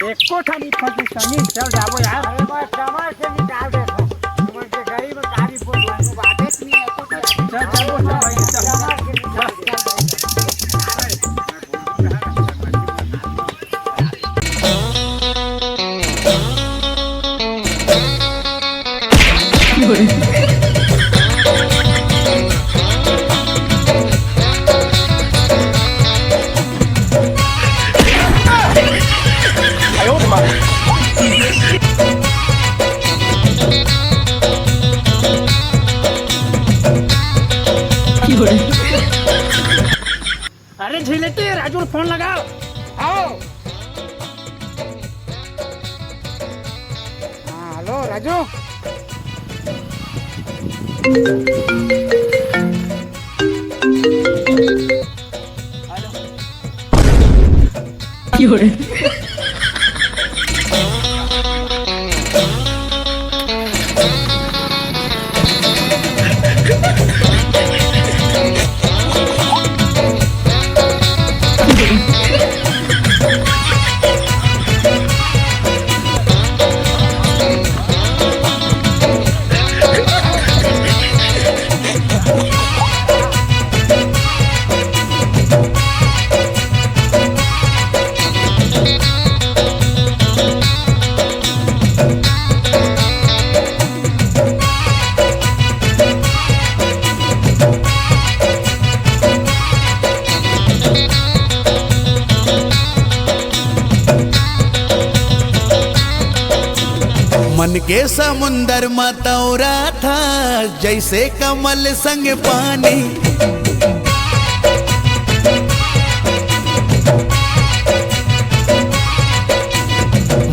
एको ठानी फंसी सनी चल जाबो यार। अरे मैं कमर से निकाल देखो तुम के गरीब गाड़ी पर लाने बात नहीं है तो चल चल वो भाई चल। कमर से निकाल अरे झिलेते राजू फोन लगाओ। आओ। हाँ हेलो राजू। मन के समुंदर मतौरा था जैसे कमल संग पानी।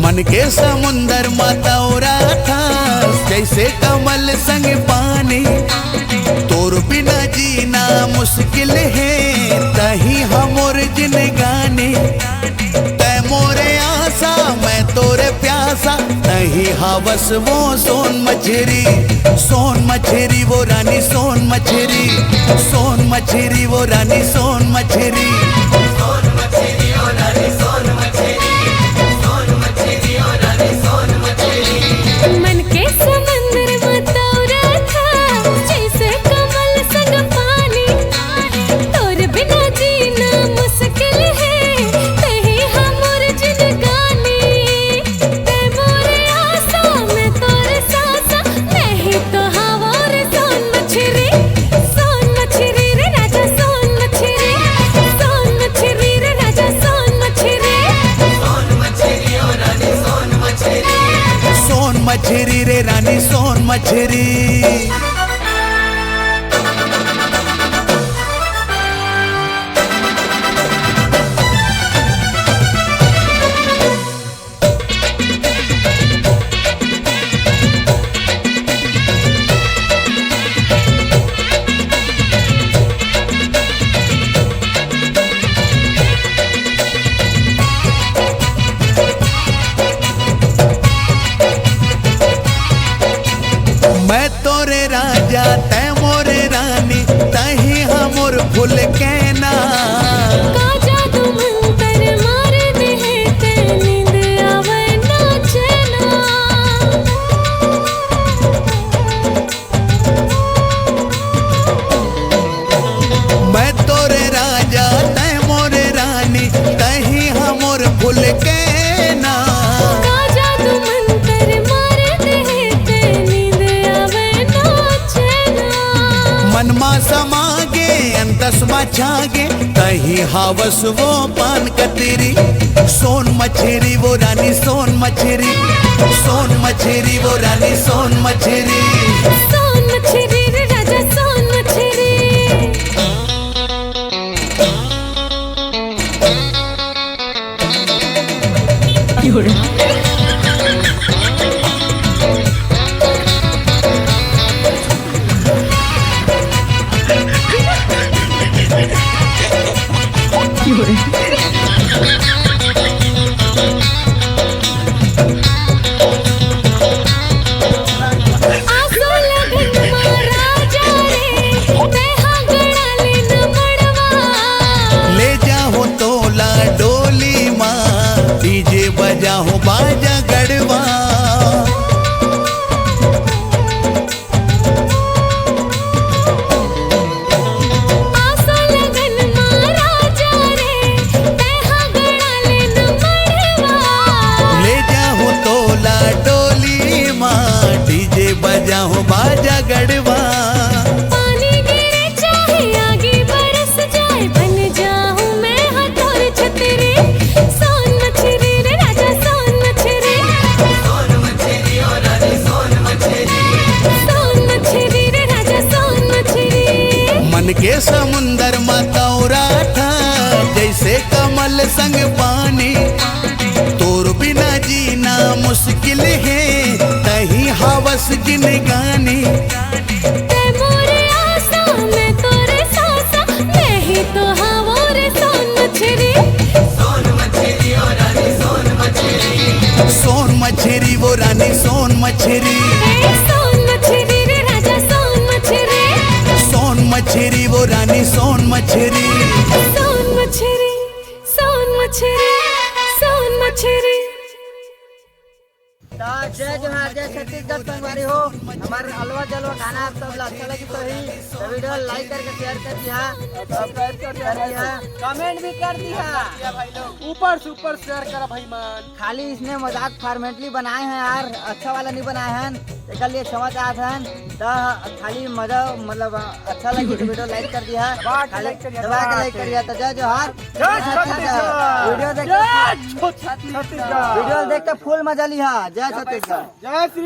मन के समुंदर मतौरा था जैसे कमल संग पानी। तोर बिना जीना मुश्किल है तही हमोर जिनगानी। तै मोरे आशा मैं तोरे प्यासा नहीं हवस वो सोन मछरी वो रानी सोन मछरी वो रानी सोन मछरी। मन के समंदर मतौरा था जैसे कमल संग पानी। तोर बिना जीना मुश्किल है तही हमोर जिनगानी। तै मोरे आशा मैं तोरे सासा नहीं तो हवार सोन मछरी रे राजा सोन मछरी रे राजा सोन मछरी। सोन मछरी रे रानी सोन मछरी। मैं तोरे राजा तै मोरे रानी तही हमोर फूल के ना। का जादू मंतर मार दे है ते नींद आवे ना चैना। मैं तोरे राजा तै मोरे रानी तही हमोर फूल के ना। का जादू मंतर मार दे है ते नींद आवे ना चैना। मनमा समागे अंतसमा छागे तही हावस वो पान कतेरी। सोन मछरी वो रानी सोन मछरी वो रानी सोन मछरी। सोन मछरी रे राजा सोन मछरी। जाऊं बाजा गढ़वा। पानी गिरे चाहे आगे बरस जाए, बन जाऊं मैं हथौर छतरी। सोन मछली रे राजा सोन मछली, सोन मछली ओ रानी सोन मछली, सोन मछली रे राजा सोन मछली। मन के समुंदर मतौरा था जैसे कमल संग पानी, तोर बिना जीना मुश्किल है तही हवस जिनगानी। ते मोरे आसा मैं तोरे सासा, मैं ही तो हवो रे सोन मछली। सोन मछरी वो रानी सोन मछरी, सोन मछली रे राजा सोन मछली, सोन मछरी वो रानी सोन मछरी। सोन मछली, सोन मछली, सोन मछली। तो जय जोहार, जय छत्तीसगढ़ संगवारी हो। हमारे अलवा जलवा खाना आप सब अच्छा लगी तो ही तो वीडियो लाइक करके शेयर कर दिया, सब्सक्राइब कर दिया, कमेंट भी कर दिया भाई लोग। ऊपर से ऊपर शेयर करा भाई मान। खाली इसने मजाक फॉर्मेटली बनाए हैं यार, अच्छा वाला नहीं बनाए हैं, एक लिए क्षमा चाहते हैं। तो खाली मजा मतलब अच्छा लगी तो वीडियो लाइक कर दिया, खाली दबा के लाइक कर दिया। तो जय जोहार, जय छत्तीसगढ़। वीडियो देख के फुल मजा लिया। जय छत्तीसगढ़। जय श्री